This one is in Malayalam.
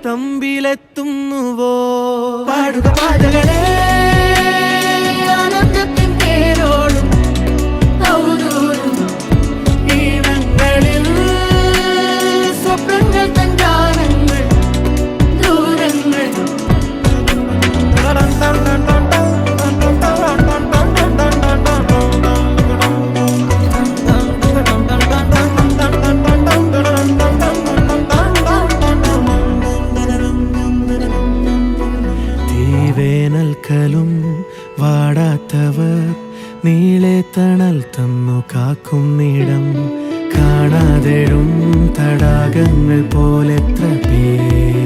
തമ്പിലെത്തുന്നുവോ? പാടുക പാതകളെ ആനന്ദത്തിൻ പേരോടും ഔദൂരും ഈണങ്ങളിൽ സ്വപ്നങ്ങൾ തൻ ഗാനങ്ങൾ ദൂരങ്ങൾ. വേനൽക്കലും വാടാത്തവർ നീളെ തണൽ തന്നു കാക്കുന്നിടം കാണാതെഴും തടാകങ്ങൾ പോലെത്ര പേർ